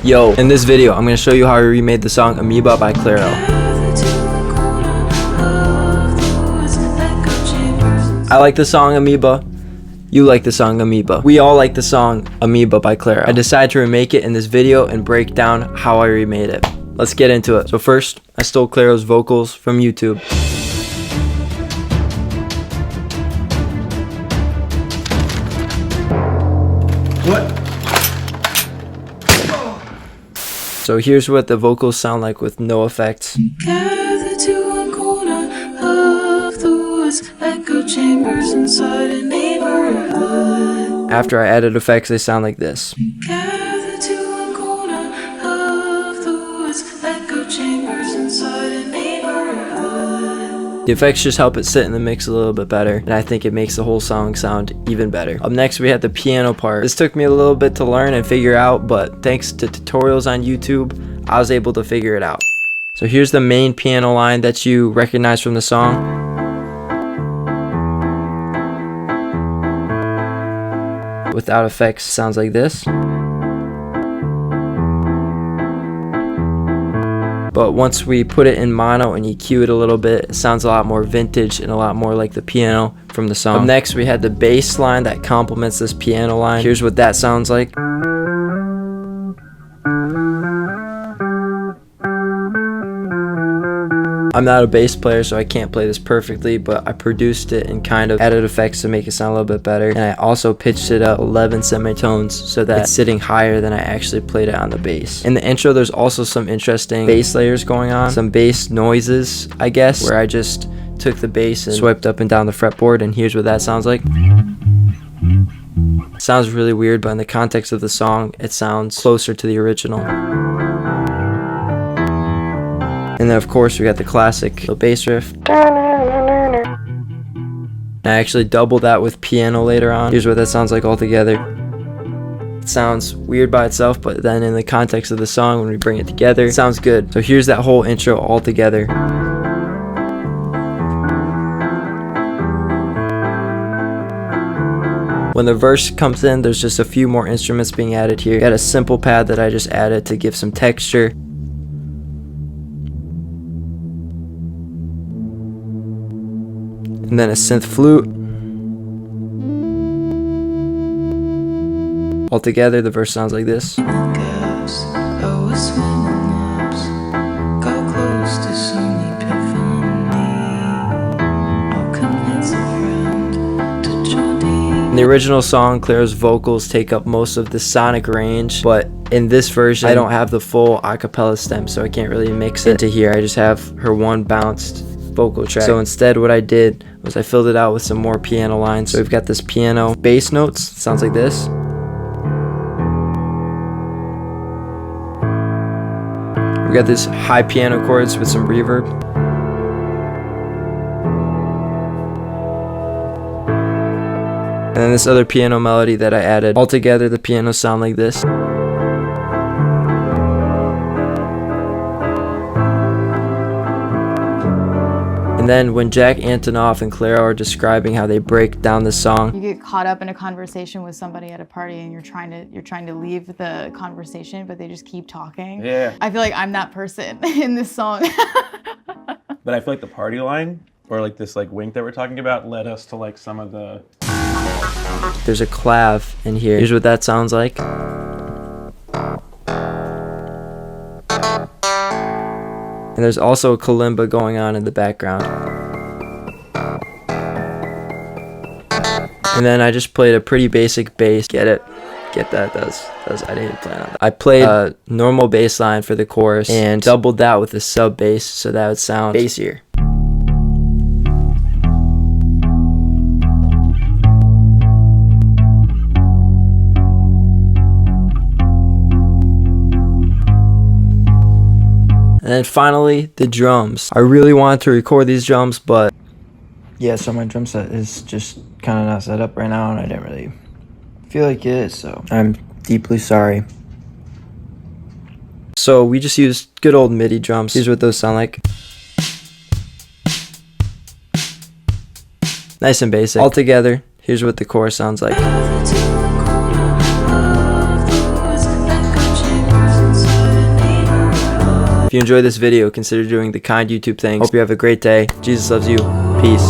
Yo, in this video, I'm going to show you how I remade the song Amoeba by Clairo. I like the song Amoeba. You like the song Amoeba. We all like the song Amoeba by Clairo. I decided to remake it in this video and break down how I remade it. Let's get into it. So first, I stole Clairo's vocals from YouTube. What? So here's what the vocals sound like with no effects. Gather to one corner of the woods, echo chambers inside a neighborhood. After I added effects, they sound like this. Gather to one corner of the woods, echo chambers inside a neighborhood. The effects just help it sit in the mix a little bit better, and I think it makes the whole song sound even better. Up next, we had the piano part. This took me a little bit to learn and figure out, but thanks to tutorials on YouTube, I was able to figure it out. So here's the main piano line that you recognize from the song. Without effects, sounds like this. But once we put it in mono and EQ it a little bit, it sounds a lot more vintage and a lot more like the piano from the song. Up next, we had the bass line that complements this piano line. Here's what that sounds like. I'm not a bass player, so I can't play this perfectly, but I produced it and kind of added effects to make it sound a little bit better. And I also pitched it up 11 semitones so that it's sitting higher than I actually played it on the bass. In the intro, there's also some interesting bass layers going on, some bass noises, I guess, where I just took the bass and swiped up and down the fretboard, and here's what that sounds like. It sounds really weird, but in the context of the song, it sounds closer to the original. And then of course we got the classic little bass riff. And I actually doubled that with piano later on. Here's what that sounds like all together. It sounds weird by itself, but then in the context of the song, when we bring it together, it sounds good. So here's that whole intro all together. When the verse comes in, there's just a few more instruments being added here. Got a simple pad that I just added to give some texture. And then a synth flute. Altogether, the verse sounds like this. In the original song, Clairo's vocals take up most of the sonic range, but in this version, I don't have the full a cappella stem, so I can't really mix it into here. I just have her one bounced vocal track. So instead, what I did was I filled it out with some more piano lines. So we've got this piano bass notes. It sounds like this. We got this high piano chords with some reverb. And then this other piano melody that I added. Altogether, the pianos sound like this. And then when Jack Antonoff and Clairo are describing how they break down the song, you get caught up in a conversation with somebody at a party and you're trying to leave the conversation, but they just keep talking. Yeah. I feel like I'm that person in this song. But I feel like the party line, or like this like wink that we're talking about, led us to like some of the... There's a clav in here. Here's what that sounds like. And there's also a kalimba going on in the background. And then I just played a pretty basic bass. Get it? Get that? That was I didn't plan on that. I played a normal bass line for the chorus and doubled that with a sub bass so that would sound bassier. And then finally, the drums. I really wanted to record these drums, but yeah, so my drum set is just kind of not set up right now, and I didn't really feel like it is, so I'm deeply sorry. So we just used good old MIDI drums. Here's what those sound like. Nice and basic. All together, here's what the chorus sounds like. you enjoyed this video, consider doing the kind YouTube thing. Hope you have a great day. Jesus loves you. Peace.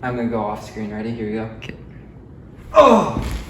I'm gonna go off screen. Ready? Here we go. Okay. Oh!